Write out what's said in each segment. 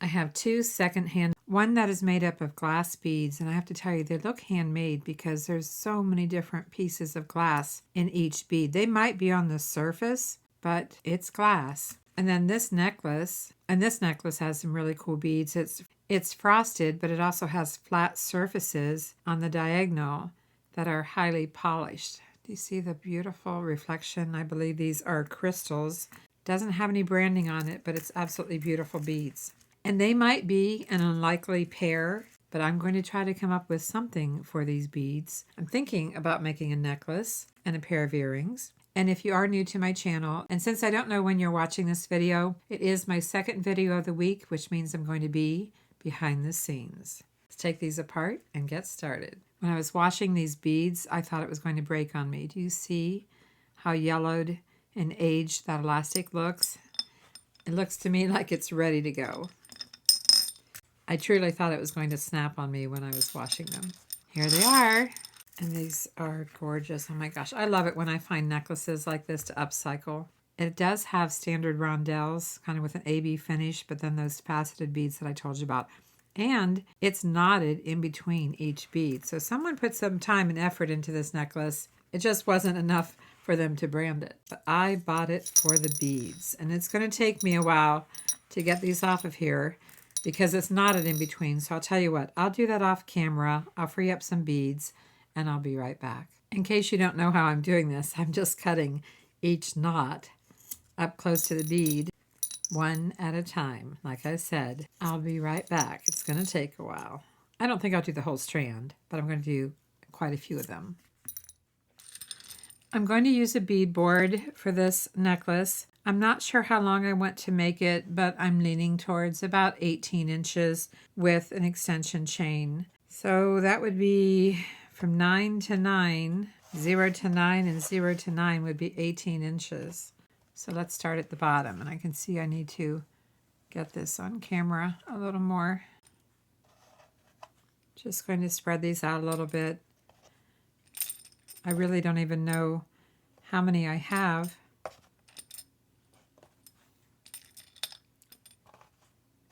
I have two secondhand, one that is made up of glass beads, and I have to tell you, they look handmade because there's so many different pieces of glass in each bead. They might be on the surface, but it's glass. And then this necklace, and this necklace has some really cool beads. It's frosted, but it also has flat surfaces on the diagonal that are highly polished. Do you see the beautiful reflection? I believe these are crystals. Doesn't have any branding on it, but it's absolutely beautiful beads. And they might be an unlikely pair, but I'm going to try to come up with something for these beads. I'm thinking about making a necklace and a pair of earrings. And if you are new to my channel, and since I don't know when you're watching this video, it is my second video of the week, which means I'm going to be behind the scenes. Let's take these apart and get started. When I was washing these beads, I thought it was going to break on me. Do you see how yellowed and aged that elastic looks? It looks to me like it's ready to go. I truly thought it was going to snap on me when I was washing them. Here they are. And these are gorgeous. Oh my gosh. I love it when I find necklaces like this to upcycle. It does have standard rondelles, kind of with an AB finish, but then those faceted beads that I told you about. And it's knotted in between each bead. So someone put some time and effort into this necklace. It just wasn't enough for them to brand it. But I bought it for the beads. And it's going to take me a while to get these off of here because it's knotted in between. So I'll tell you what, I'll do that off camera. I'll free up some beads and I'll be right back. In case you don't know how I'm doing this, I'm just cutting each knot up close to the bead, one at a time. Like I said, I'll be right back. It's going to take a while. I don't think I'll do the whole strand, but I'm going to do quite a few of them. I'm going to use a bead board for this necklace. I'm not sure how long I want to make it, but I'm leaning towards about 18 inches with an extension chain. So that would be from 9 to 9, 0 to 9, and 0 to 9 would be 18 inches. So let's start at the bottom, and I can see I need to get this on camera a little more. Just going to spread these out a little bit. I really don't even know how many I have.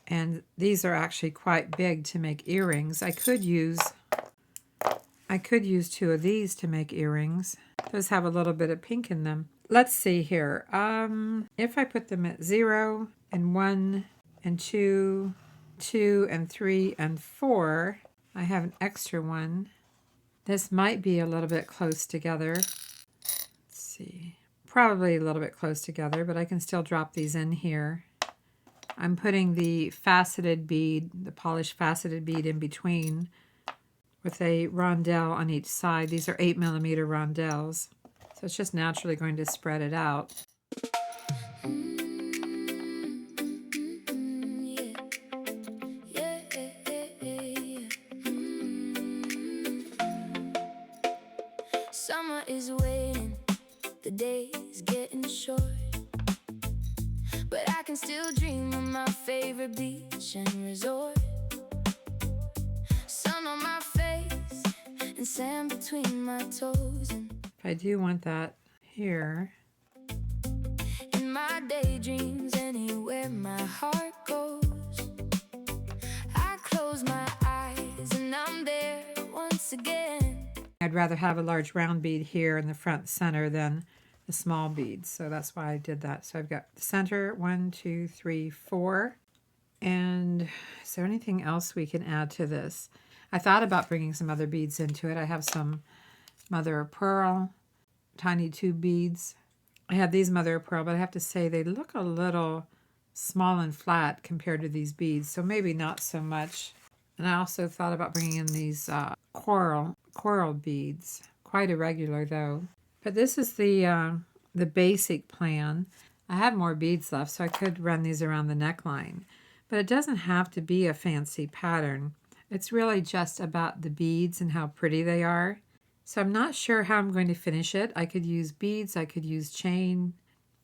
And these are actually quite big to make earrings. I could use 2 of these to make earrings. Those have a little bit of pink in them. Let's see here. If I put them at 0 and 1 and 2, 2 and 3 and 4, I have an extra one. This might be a little bit close together. Let's see. Probably a little bit close together, but I can still drop these in here. I'm putting the faceted bead, the polished faceted bead in between with a rondelle on each side. These are 8mm rondelles. So it's just naturally going to spread it out. Summer is waiting, the day is getting short, but I can still dream of my favorite beach and resort. Sun on my face and sand between my toes. If I do want that here. In my daydreams, anywhere my heart goes, I close my eyes and I'm there once again. I'd rather have a large round bead here in the front center than the small beads, so that's why I did that. So I've got the center, 1, 2, 3, 4. And is there anything else we can add to this? I thought about bringing some other beads into it. I have some mother of pearl, tiny tube beads. I have these mother of pearl, but I have to say they look a little small and flat compared to these beads, so maybe not so much. And I also thought about bringing in these coral beads. Quite irregular though. But this is the basic plan. I have more beads left, so I could run these around the neckline. But it doesn't have to be a fancy pattern. It's really just about the beads and how pretty they are. So I'm not sure how I'm going to finish it. I could use beads, I could use chain,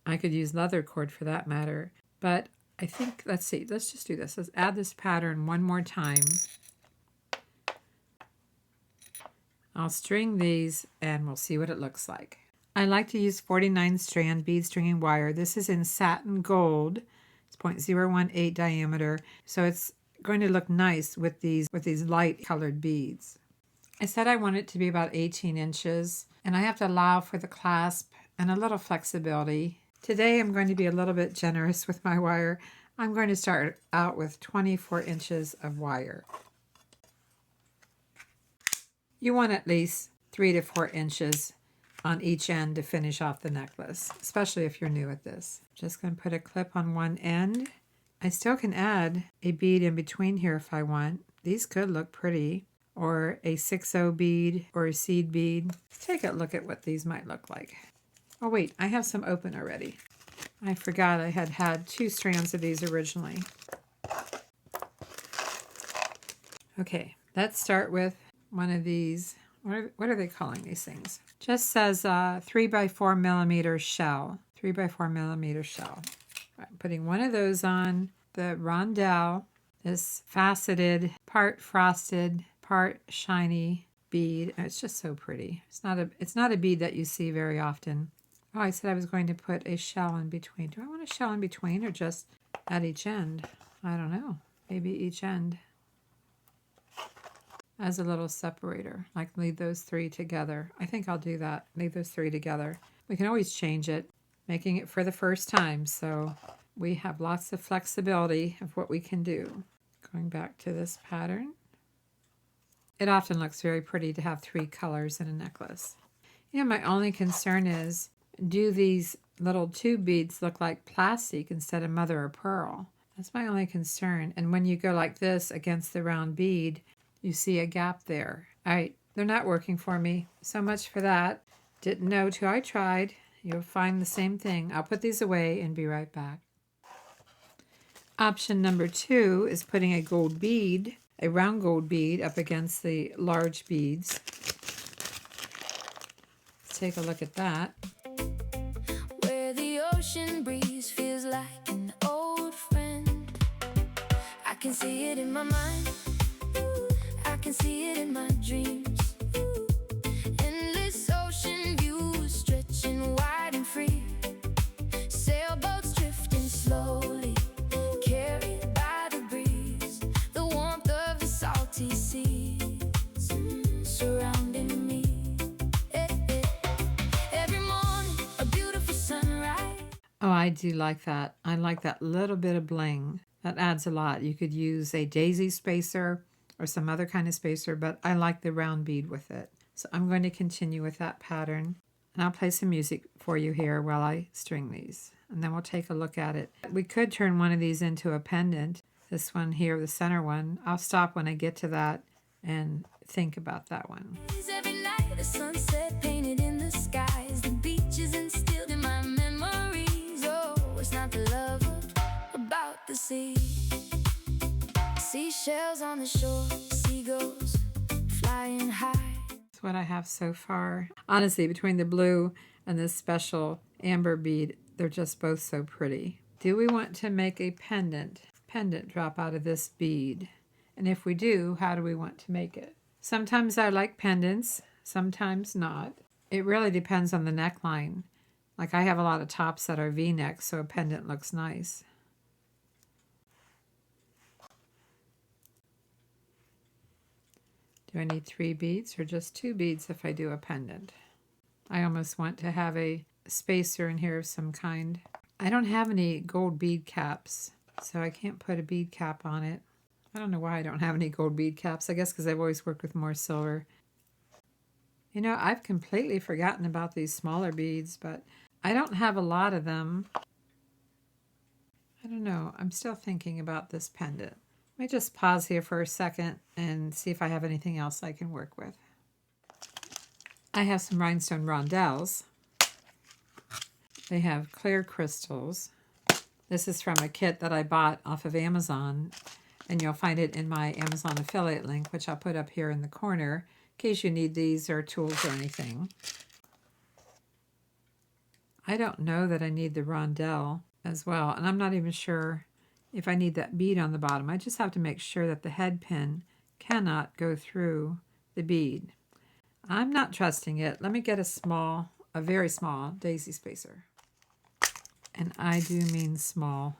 I could use leather cord for that matter. But I think, let's see, let's just do this. Let's add this pattern one more time. I'll string these and we'll see what it looks like. I like to use 49 strand bead stringing wire. This is in satin gold. It's 0.018 diameter. So it's going to look nice with these light colored beads. I said I want it to be about 18 inches, and I have to allow for the clasp and a little flexibility. Today I'm going to be a little bit generous with my wire. I'm going to start out with 24 inches of wire. You want at least 3 to 4 inches on each end to finish off the necklace, especially if you're new at this. Just going to put a clip on one end. I still can add a bead in between here if I want. These could look pretty, or a 6/0 bead or a seed bead. Let's take a look at what these might look like. Oh wait, I have some open already. I forgot I had 2 strands of these originally. Okay, let's start with one of these. What are they calling these things? Just says 3x4 millimeter shell. 3x4 millimeter shell. I'm putting one of those on the rondelle, this faceted, part frosted, part shiny bead. It's just so pretty. It's not a bead that you see very often. Oh, I said I was going to put a shell in between. Do I want a shell in between or just at each end? I don't know. Maybe each end as a little separator. Like leave those 3 together. I think I'll do that. Leave those 3 together. We can always change it, making it for the first time. So we have lots of flexibility of what we can do. Going back to this pattern. It often looks very pretty to have 3 colors in a necklace. You know, my only concern is, do these little tube beads look like plastic instead of mother of pearl? That's my only concern. And when you go like this against the round bead, you see a gap there. All right, they're not working for me. So much for that. Didn't know till I tried. You'll find the same thing. I'll put these away and be right back. Option number 2 is putting a gold bead, a round gold bead, up against the large beads. Let's take a look at that. Where the ocean breeze feels like an old friend. I can see it in my mind. I can see it in my dreams. Endless ocean views stretching wide and free. Sailboats drifting slowly, carried by the breeze. The warmth of the salty sea surrounding me. Every morning, a beautiful sunrise. Oh, I do like that. I like that little bit of bling. That adds a lot. You could use a daisy spacer or some other kind of spacer, but I like the round bead with it. So I'm going to continue with that pattern. And I'll play some music for you here while I string these. And then we'll take a look at it. We could turn one of these into a pendant. This one here, the center one. I'll stop when I get to that and think about that one. Every night, a sunset painted in the skies. The beach is instilled in my memories. Oh, it's not the love about the sea. Seashells on the shore, seagulls flying high. That's what I have so far. Honestly, between the blue and this special amber bead, they're just both so pretty. Do we want to make a pendant drop out of this bead? And if we do, how do we want to make it? Sometimes I like pendants, sometimes not. It really depends on the neckline. Like I have a lot of tops that are V-necks, so a pendant looks nice. Do I need 3 beads or just 2 beads if I do a pendant? I almost want to have a spacer in here of some kind. I don't have any gold bead caps, so I can't put a bead cap on it. I don't know why I don't have any gold bead caps. I guess because I've always worked with more silver. You know, I've completely forgotten about these smaller beads, but I don't have a lot of them. I don't know. I'm still thinking about this pendant. Let me just pause here for a second and see if I have anything else I can work with. I have some rhinestone rondelles. They have clear crystals. This is from a kit that I bought off of Amazon, and you'll find it in my Amazon affiliate link, which I'll put up here in the corner in case you need these or tools or anything. I don't know that I need the rondelle as well, and I'm not even sure if I need that bead on the bottom. I just have to make sure that the head pin cannot go through the bead. I'm not trusting it. Let me get a very small daisy spacer. And I do mean small.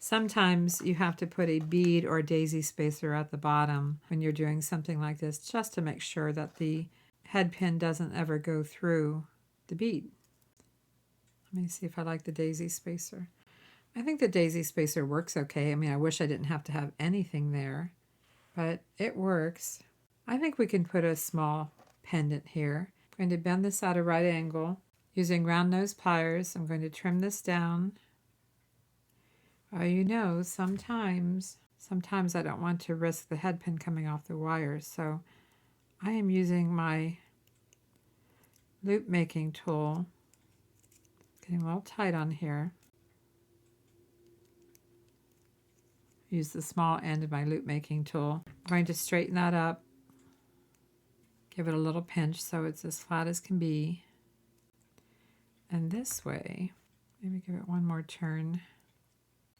Sometimes you have to put a bead or daisy spacer at the bottom when you're doing something like this, just to make sure that the head pin doesn't ever go through the bead. Let me see if I like the daisy spacer. I think the daisy spacer works okay. I mean, I wish I didn't have to have anything there, but it works. I think we can put a small pendant here. I'm going to bend this at a right angle. Using round nose pliers, I'm going to trim this down. Oh, you know, sometimes I don't want to risk the head pin coming off the wires, so I am using my loop making tool. Getting a little tight on here. Use the small end of my loop making tool. I'm going to straighten that up. Give it a little pinch so it's as flat as can be. And this way, maybe give it one more turn.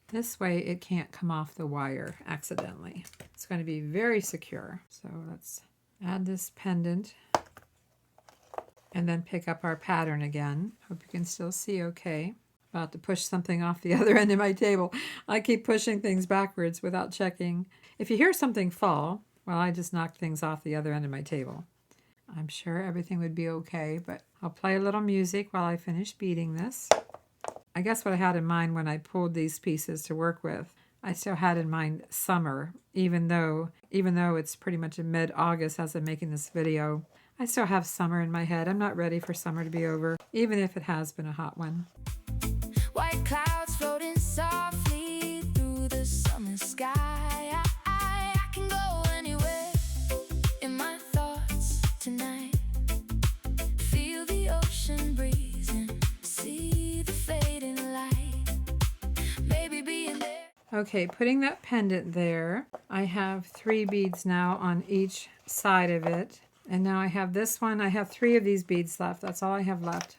This way it can't come off the wire accidentally. It's going to be very secure. So let's add this pendant and then pick up our pattern again. Hope you can still see okay. About to push something off the other end of my table. I keep pushing things backwards without checking. If you hear something fall, well, I just knocked things off the other end of my table. I'm sure everything would be okay, but I'll play a little music while I finish beading this. I guess what I had in mind when I pulled these pieces to work with, I still had in mind summer, even though it's pretty much in mid-August as I'm making this video. I still have summer in my head. I'm not ready for summer to be over, even if it has been a hot one. White clouds floating softly through the summer sky. I can go anywhere in my thoughts tonight. Feel the ocean breeze and see the fading light. Maybe being there. Okay, putting that pendant there, I have 3 beads now on each side of it. And now I have this one. I have 3 of these beads left. That's all I have left.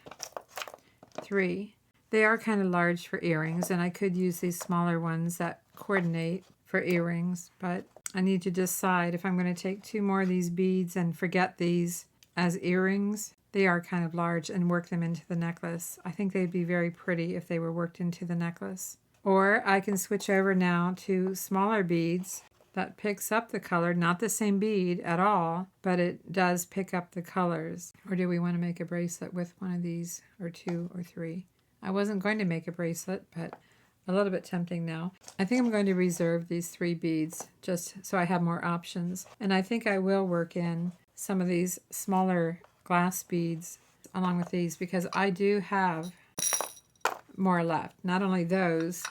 3. They are kind of large for earrings, and I could use these smaller ones that coordinate for earrings, but I need to decide if I'm going to take 2 more of these beads and forget these as earrings. They are kind of large, and work them into the necklace. I think they'd be very pretty if they were worked into the necklace. Or I can switch over now to smaller beads that picks up the color, not the same bead at all, but it does pick up the colors. Or do we want to make a bracelet with one of these, or 2 or 3? I wasn't going to make a bracelet, but a little bit tempting now. I think I'm going to reserve these 3 beads just so I have more options. And I think I will work in some of these smaller glass beads along with these, because I do have more left. Not only those,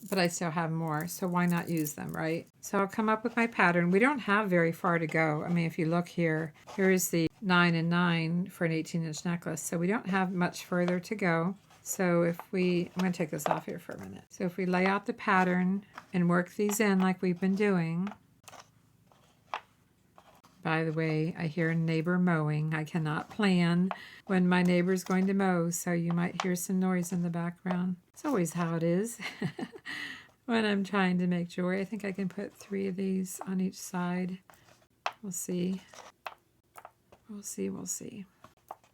but I still have more, so why not use them, right? So I'll come up with my pattern. We don't have very far to go. I mean, if you look here, here's the 9 and 9 for an 18-inch necklace, so we don't have much further to go. So I'm going to take this off here for a minute. So if we lay out the pattern and work these in like we've been doing. By the way, I hear a neighbor mowing. I cannot plan when my neighbor's going to mow, so you might hear some noise in the background. It's always how it is when I'm trying to make jewelry. I think I can put 3 of these on each side. We'll see. We'll see.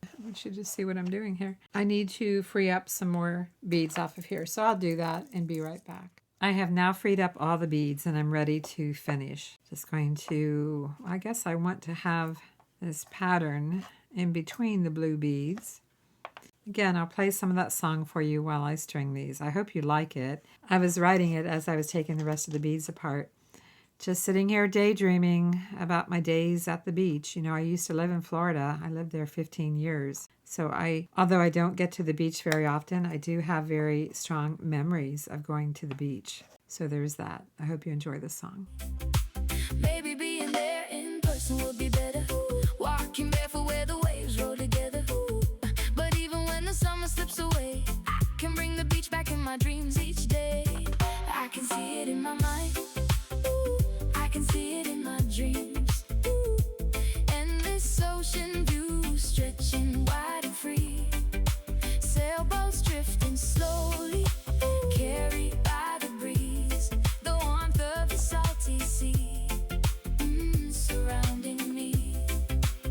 I want you to see what I'm doing here. I need to free up some more beads off of here, so I'll do that and be right back. I have now freed up all the beads and I'm ready to finish. Just going to, I guess I want to have this pattern in between the blue beads. Again, I'll play some of that song for you while I string these. I hope you like it. I was writing it as I was taking the rest of the beads apart. Just sitting here daydreaming about my days at the beach. You know, I used to live in Florida. I lived there 15 years. So although I don't get to the beach very often, I do have very strong memories of going to the beach. So there's that. I hope you enjoy this song. Maybe being there in person would be better. Walking barefoot where the waves roll together. But even when the summer slips away, I can bring the beach back in my dreams each day. I can see it in my mind. I can see it in my dreams. Endless ocean view stretching wide and free. Sailboats drifting slowly, carried by the breeze. The warmth of the salty sea surrounding me.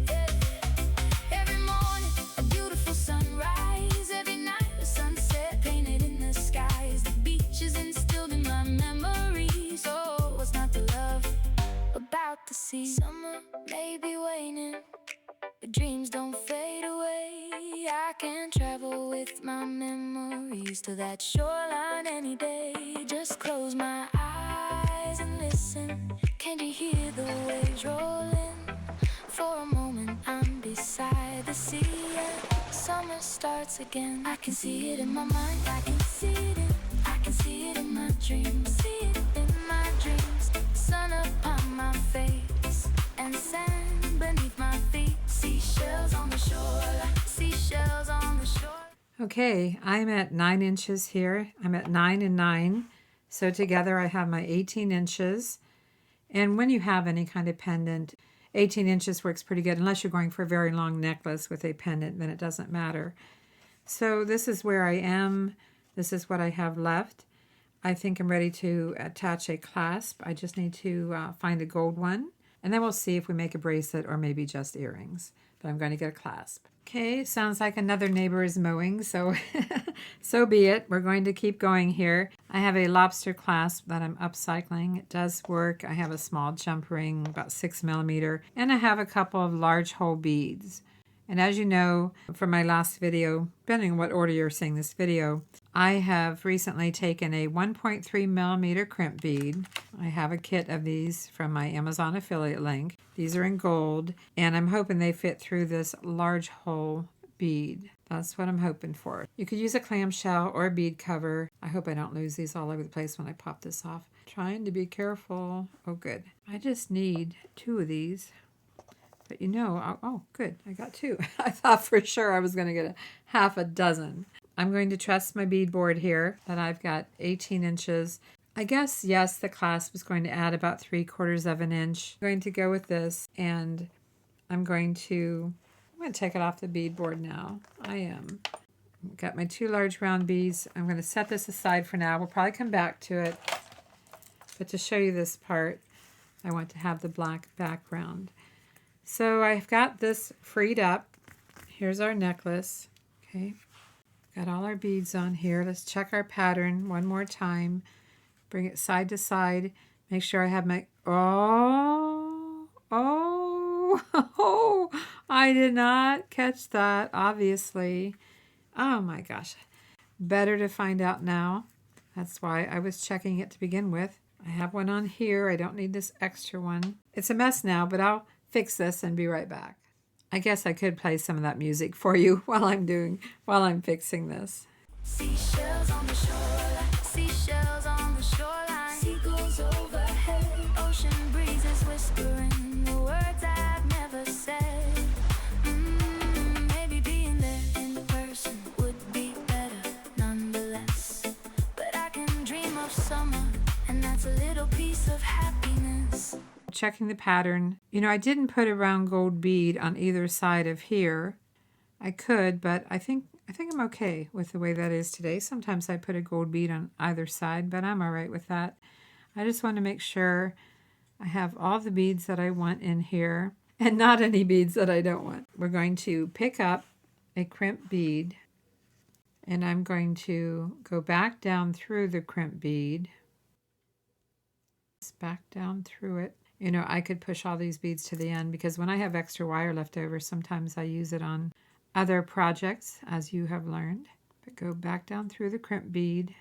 Yeah. Every morning, a beautiful sunrise. Every night, a sunset painted in the skies. The beach is instilled in my the sea. Summer may be waning, but dreams don't fade away. I can travel with my memories to that shoreline any day. Just close my eyes and listen. Can you hear the waves rolling? For a moment I'm beside the sea and summer starts again. I can see it in my mind, I can see it in my dreams. See it in my dreams. Sun upon my face and sand beneath my feet. Seashells on the shore, seashells on the shore. Okay, I'm at 9 inches here. I'm at 9 and 9. So together I have my 18 inches. And when you have any kind of pendant, 18 inches works pretty good. Unless you're going for a very long necklace with a pendant, then it doesn't matter. So this is where I am. This is what I have left. I think I'm ready to attach a clasp. I just need to find a gold one. And then we'll see if we make a bracelet or maybe just earrings. But I'm going to get a clasp. Okay, sounds like another neighbor is mowing, so so be it. We're going to keep going here. I have a lobster clasp that I'm upcycling. It does work. I have a small jump ring, about 6 millimeter, and I have a couple of large hole beads. And as you know from my last video, depending on what order you're seeing this video, I have recently taken a 1.3 millimeter crimp bead. I have a kit of these from my Amazon affiliate link. These are in gold, and I'm hoping they fit through this large hole bead. That's what I'm hoping for. You could use a clamshell or a bead cover. I hope I don't lose these all over the place when I pop this off. Trying to be careful. Oh, good. I just need 2 of these. But you know, oh, good. I got 2. I thought for sure I was going to get half a dozen. I'm going to trust my beadboard here that I've got 18 inches. I guess, yes, the clasp is going to add about 3/4 of an inch. I'm going to go with this, and I'm going to take it off the beadboard now. I am. Got my 2 large round beads. I'm going to set this aside for now. We'll probably come back to it. But to show you this part, I want to have the black background. So I've got this freed up. Here's our necklace. Okay. Got all our beads on here. Let's check our pattern one more time. Bring it side to side. Make sure I have my... Oh, I did not catch that, obviously. Oh my gosh. Better to find out now. That's why I was checking it to begin with. I have one on here. I don't need this extra one. It's a mess now, but I'll fix this and be right back. I guess I could play some of that music for you while I'm fixing this. Seashells on the shoreline, seashells on the shoreline. Seagulls overhead, ocean breezes whispering the words I've never said. Maybe being there in person would be better nonetheless. But I can dream of summer, and that's a little piece of happiness. Checking the pattern. You know, I didn't put a round gold bead on either side of here. I could, but I think I'm okay with the way that is today. Sometimes I put a gold bead on either side, but I'm all right with that. I just want to make sure I have all the beads that I want in here and not any beads that I don't want. We're going to pick up a crimp bead, and I'm going to go back down through the crimp bead. Just back down through it. You know, I could push all these beads to the end because when I have extra wire left over, sometimes I use it on other projects, as you have learned. But go back down through the crimp bead.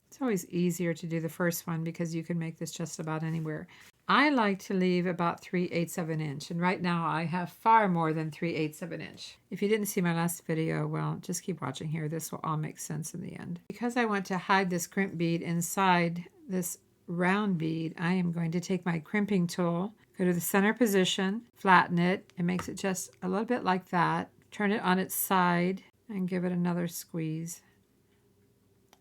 It's always easier to do the first one because you can make this just about anywhere. I like to leave about 3/8 of an inch, and right now I have far more than 3/8 of an inch. If you didn't see my last video, well, just keep watching here. This will all make sense in the end. Because I want to hide this crimp bead inside this round bead, I am going to take my crimping tool, go to the center position, flatten it. It makes it just a little bit like that. Turn it on its side and give it another squeeze.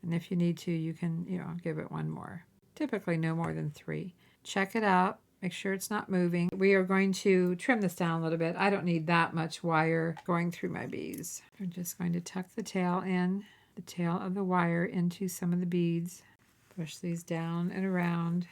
And if you need to, you can, give it one more. Typically no more than 3. Check it out. Make sure it's not moving. We are going to trim this down a little bit. I don't need that much wire going through my beads. I'm just going to tuck the tail in, the tail of the wire into some of the beads. Push these down and around.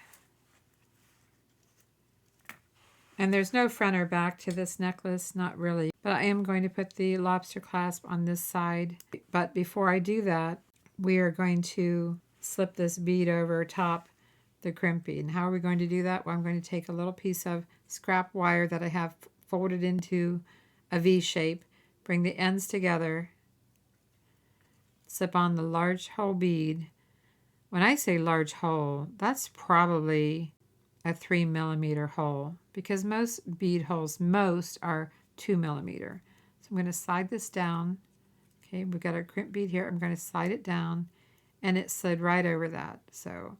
And there's no front or back to this necklace, not really. But I am going to put the lobster clasp on this side. But before I do that, we are going to slip this bead over top the crimp bead. And how are we going to do that? Well, I'm going to take a little piece of scrap wire that I have folded into a V shape, bring the ends together, slip on the large hole bead. When I say large hole, that's probably a 3 millimeter hole, because most bead holes, most are 2 millimeter. So I'm going to slide this down. Okay, we've got our crimp bead here. I'm going to slide it down, and it slid right over that. So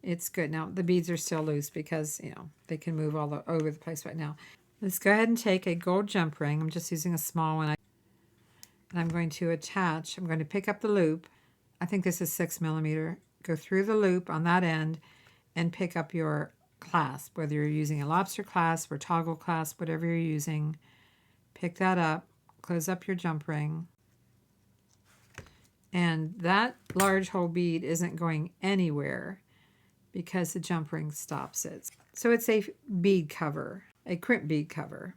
it's good. Now the beads are still loose because, you know, they can move all over the place right now. Let's go ahead and take a gold jump ring. I'm just using a small one. And I'm going to attach, I'm going to pick up the loop. I think this is 6 millimeter. Go through the loop on that end and pick up your clasp, whether you're using a lobster clasp or toggle clasp, whatever you're using. Pick that up, close up your jump ring. And that large hole bead isn't going anywhere because the jump ring stops it. So it's a bead cover, a crimp bead cover.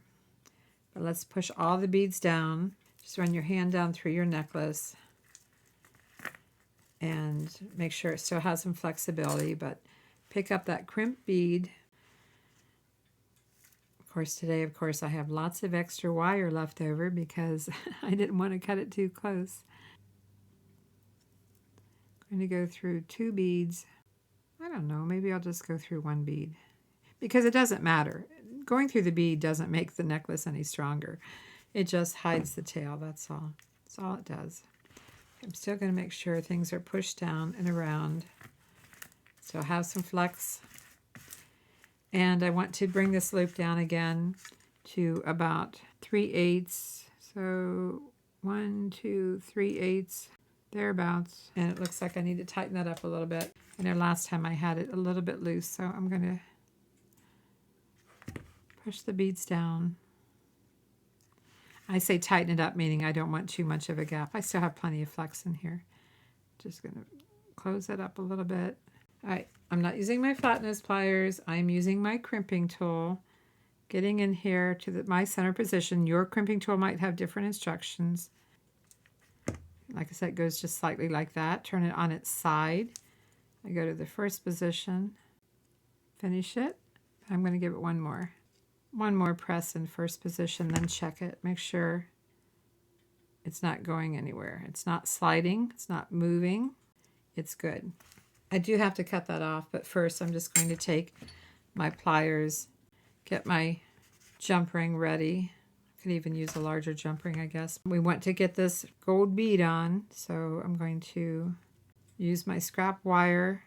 But let's push all the beads down. Just run your hand down through your necklace and make sure it still has some flexibility, but pick up that crimp bead. Of course, today, I have lots of extra wire left over because I didn't want to cut it too close. I'm going to go through 2 beads. I don't know, maybe I'll just go through 1 bead because it doesn't matter. Going through the bead doesn't make the necklace any stronger. It just hides the tail, that's all. That's all it does. I'm still going to make sure things are pushed down and around. So have some flex. And I want to bring this loop down again to about 3/8. So 1, 2, 3/8, thereabouts. And it looks like I need to tighten that up a little bit. I know last time I had it a little bit loose, so I'm going to push the beads down. I say tighten it up, meaning I don't want too much of a gap. I still have plenty of flex in here. Just going to close it up a little bit. All right, I'm not using my flat nose pliers. I'm using my crimping tool. Getting in here to my center position. Your crimping tool might have different instructions. Like I said, it goes just slightly like that. Turn it on its side. I go to the first position. Finish it. I'm going to give it one more press in first position, then check it. Make sure it's not going anywhere. It's not sliding. It's not moving. It's good. I do have to cut that off, but first I'm just going to take my pliers, get my jump ring ready. I could even use a larger jump ring, I guess. We want to get this gold bead on, so I'm going to use my scrap wire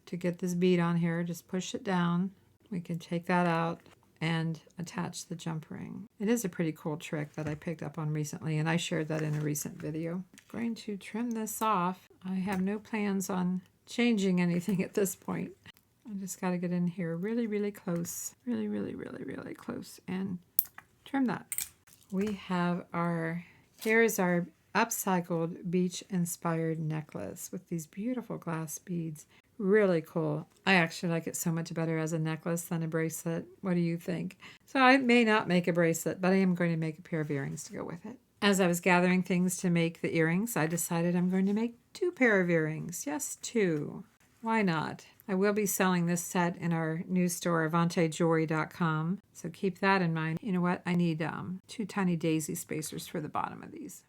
to get this bead on here. Just push it down. We can take that out and attach the jump ring. It is a pretty cool trick that I picked up on recently, and I shared that in a recent video. I'm going to trim this off. I have no plans on changing anything at this point. I just got to get in here really, really close. Really, really, really, really close and trim that. We have here is our upcycled beach-inspired necklace with these beautiful glass beads. Really cool. I actually like it so much better as a necklace than a bracelet. What do you think? So I may not make a bracelet, but I am going to make a pair of earrings to go with it. As I was gathering things to make the earrings, I decided I'm going to make 2 pair of earrings. Yes, 2. Why not? I will be selling this set in our new store, AvanteJewelry.com. So keep that in mind. You know what? I need 2 tiny daisy spacers for the bottom of these.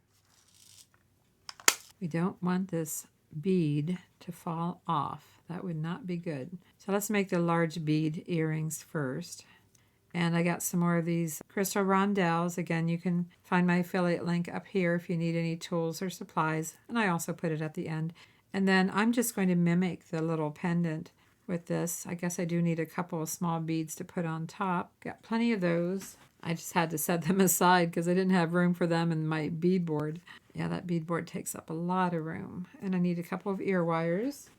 We don't want this bead to fall off. That would not be good. So let's make the large bead earrings first. And I got some more of these crystal rondelles. Again, you can find my affiliate link up here if you need any tools or supplies. And I also put it at the end. And then I'm just going to mimic the little pendant with this. I guess I do need a couple of small beads to put on top. Got plenty of those. I just had to set them aside because I didn't have room for them in my beadboard. Yeah, that beadboard takes up a lot of room. And I need a couple of ear wires.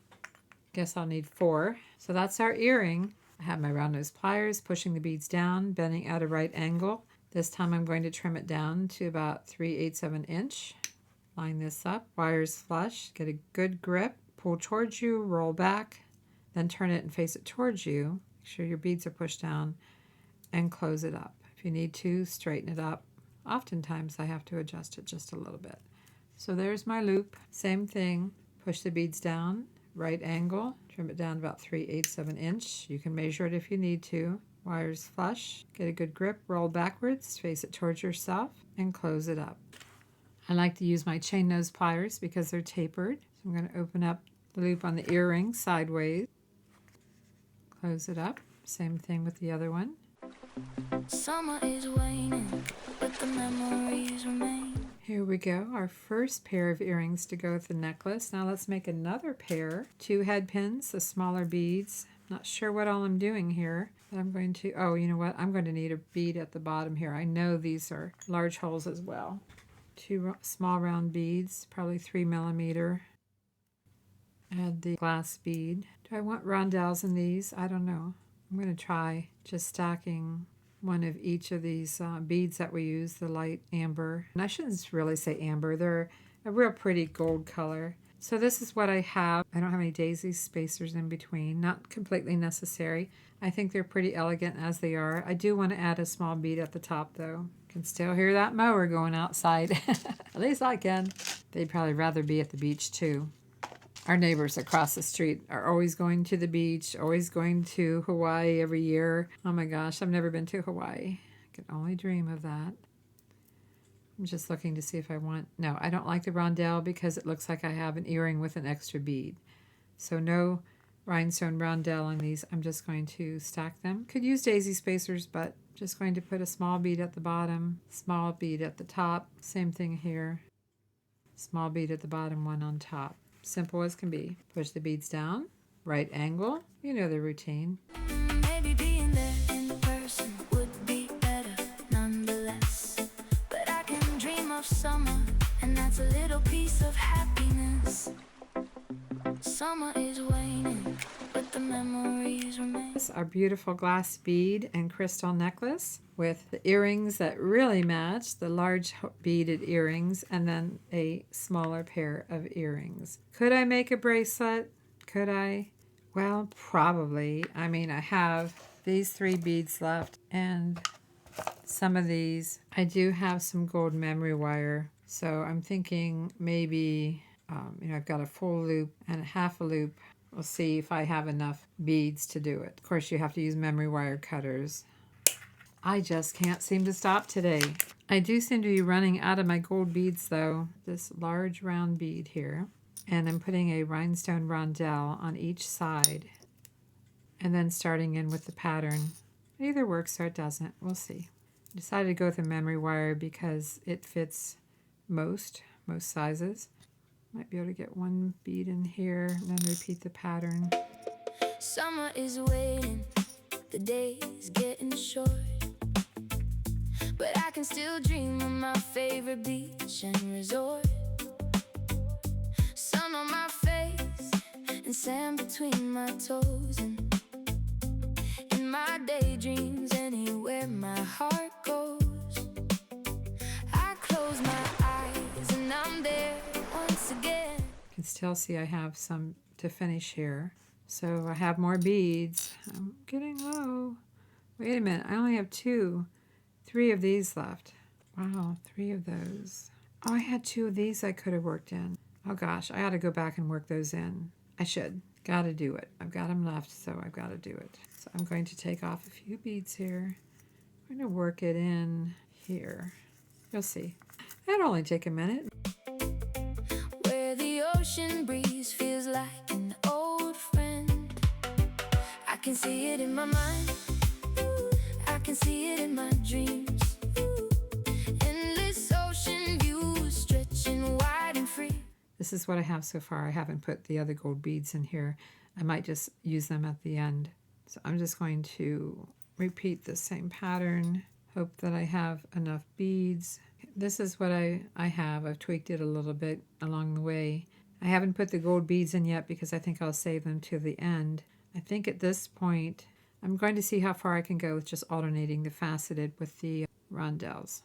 Guess I'll need 4. So that's our earring. I have my round nose pliers, pushing the beads down, bending at a right angle. This time I'm going to trim it down to about 3/8 of an inch. Line this up, wires flush, get a good grip, pull towards you, roll back, then turn it and face it towards you. Make sure your beads are pushed down and close it up. If you need to, straighten it up. Oftentimes I have to adjust it just a little bit. So there's my loop. Same thing, push the beads down, right angle, Trim it down about 3/8 of an inch. You can measure it if you need to. Wires flush. Get a good grip. Roll backwards. Face it towards yourself and close it up. I like to use my chain nose pliers because they're tapered. So I'm going to open up the loop on the earring sideways. Close it up. Same thing with the other one. Summer is waning, but the memories remain. Here we go, our first pair of earrings to go with the necklace. Now let's make another pair. 2 head pins, the smaller beads. Not sure what all I'm doing here, but I'm going to, oh, you know what? I'm going to need a bead at the bottom here. I know these are large holes as well. 2 small round beads, probably 3 millimeter. Add the glass bead. Do I want rondelles in these? I don't know. I'm going to try just stacking one of each of these beads that we use, the light amber. And I shouldn't really say amber. They're a real pretty gold color. So this is what I have. I don't have any daisy spacers in between. Not completely necessary. I think they're pretty elegant as they are. I do want to add a small bead at the top though. Can still hear that mower going outside. At least I can. They'd probably rather be at the beach too. Our neighbors across the street are always going to the beach, always going to Hawaii every year. Oh my gosh, I've never been to Hawaii. I can only dream of that. I'm just looking to see if I want... No, I don't like the rondelle because it looks like I have an earring with an extra bead. So no rhinestone rondelle on these. I'm just going to stack them. Could use daisy spacers, but just going to put a small bead at the bottom, small bead at the top. Same thing here. Small bead at the bottom, one on top. Simple as can be. Push the beads down, right angle. You know the routine. Maybe being there in person would be better nonetheless. But I can dream of summer, and that's a little piece of happiness. Summer is waning, but the memories remain. This is our beautiful glass bead and crystal necklace with the earrings that really match, the large beaded earrings, and then a smaller pair of earrings. Could I make a bracelet? Could I? Well, probably. I mean, I have these 3 beads left and some of these. I do have some gold memory wire, so I'm thinking maybe, I've got a full loop and a half a loop. We'll see if I have enough beads to do it. Of course, you have to use memory wire cutters. I just can't seem to stop today. I do seem to be running out of my gold beads though. This large round bead here. And I'm putting a rhinestone rondelle on each side. And then starting in with the pattern. It either works or it doesn't. We'll see. I decided to go with a memory wire because it fits most sizes. Might be able to get one bead in here and then repeat the pattern. Summer is waiting, the days getting short, but I can still dream of my favorite beach and resort. Sun on my face and sand between my toes, and in my daydreams anywhere my heart goes. I close my eyes and I'm there once again. You can still see I have some to finish here. So I have more beads. I'm getting low. Wait a minute, I only have 3 of these left. Wow, 3 of those. Oh, I had 2 of these I could have worked in. Oh gosh, I ought to go back and work those in. I should. Gotta do it. I've got them left, so I've got to do it. So I'm going to take off a few beads here. I'm going to work it in here. You'll see. That'll only take a minute. Where the ocean breeze feels like an old friend. I can see it in my mind. Ooh, I can see it in my dreams. Ooh, endless ocean views stretching wide and free. This is what I have so far. I haven't put the other gold beads in here. I might just use them at the end. So I'm just going to repeat the same pattern. Hope that I have enough beads. This is what I have. I've tweaked it a little bit along the way. I haven't put the gold beads in yet because I think I'll save them to the end. I think at this point, I'm going to see how far I can go with just alternating the faceted with the rondelles.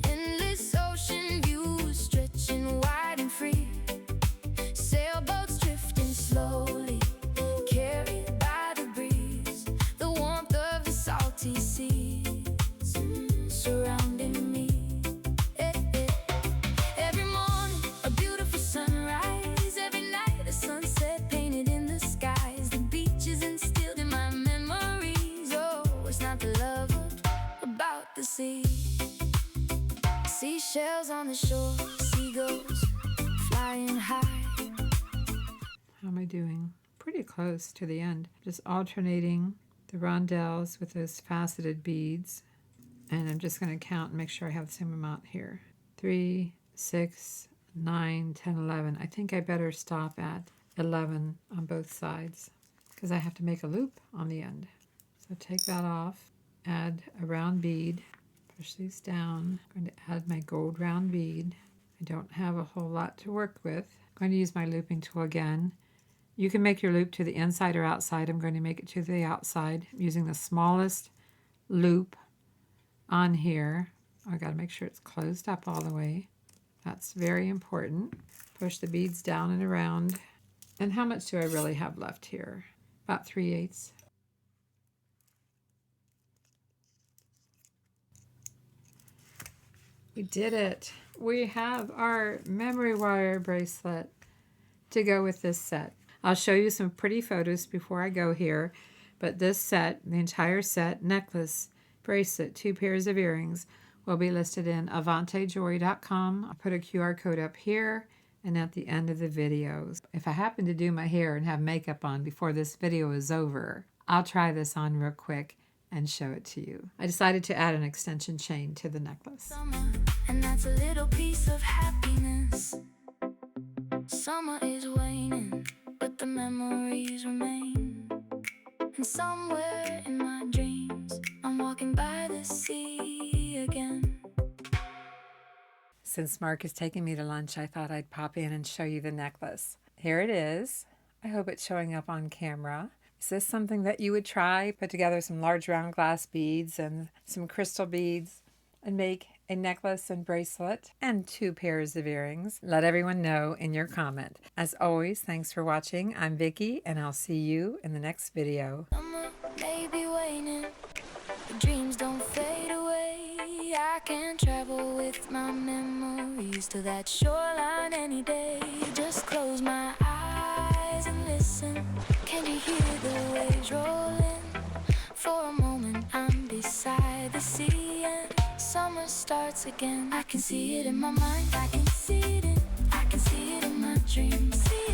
Endless ocean views stretching wide and free. Sailboats drifting slowly, carried by the breeze. The warmth of the salty seas surrounding me. Every morning, a beautiful sunrise. Every night, a sunset painted in the sky. Sails on the shore, seagulls flying high. How am I doing? Pretty close to the end. Just alternating the rondelles with those faceted beads. And I'm just going to count and make sure I have the same amount here. 3, 6, 9, 10, 11. I think I better stop at 11 on both sides because I have to make a loop on the end. So take that off, add a round bead, push these down. I'm going to add my gold round bead. I don't have a whole lot to work with. I'm going to use my looping tool again. You can make your loop to the inside or outside. I'm going to make it to the outside using the smallest loop on here. I got to make sure it's closed up all the way. That's very important. Push the beads down and around. And how much do I really have left here? About 3/8. We did it. We have our memory wire bracelet to go with this set. I'll show you some pretty photos before I go here, but this set, the entire set, necklace, bracelet, 2 pairs of earrings, will be listed in avantejoy.com. I'll put a QR code up here and at the end of the videos. If I happen to do my hair and have makeup on before this video is over, I'll try this on real quick and show it to you. I decided to add an extension chain to the necklace. Summer, and that's a little piece of happiness. Summer is waning, but the memories remain. And somewhere in my dreams, I'm walking by the sea again. Since Mark is taking me to lunch, I thought I'd pop in and show you the necklace. Here it is. I hope it's showing up on camera. Is this something that you would try? Put together some large round glass beads and some crystal beads and make a necklace and bracelet and 2 pairs of earrings. Let everyone know in your comment. As always, thanks for watching. I'm Vickie, and I'll see you in the next video. Summer may be waning, the dreams don't fade away. I can travel with my memories to that shoreline any day. Just close my eyes and listen. Can you hear the waves rolling? For a moment I'm beside the sea and summer starts again. I can see it in my mind, I can see it in my dreams. See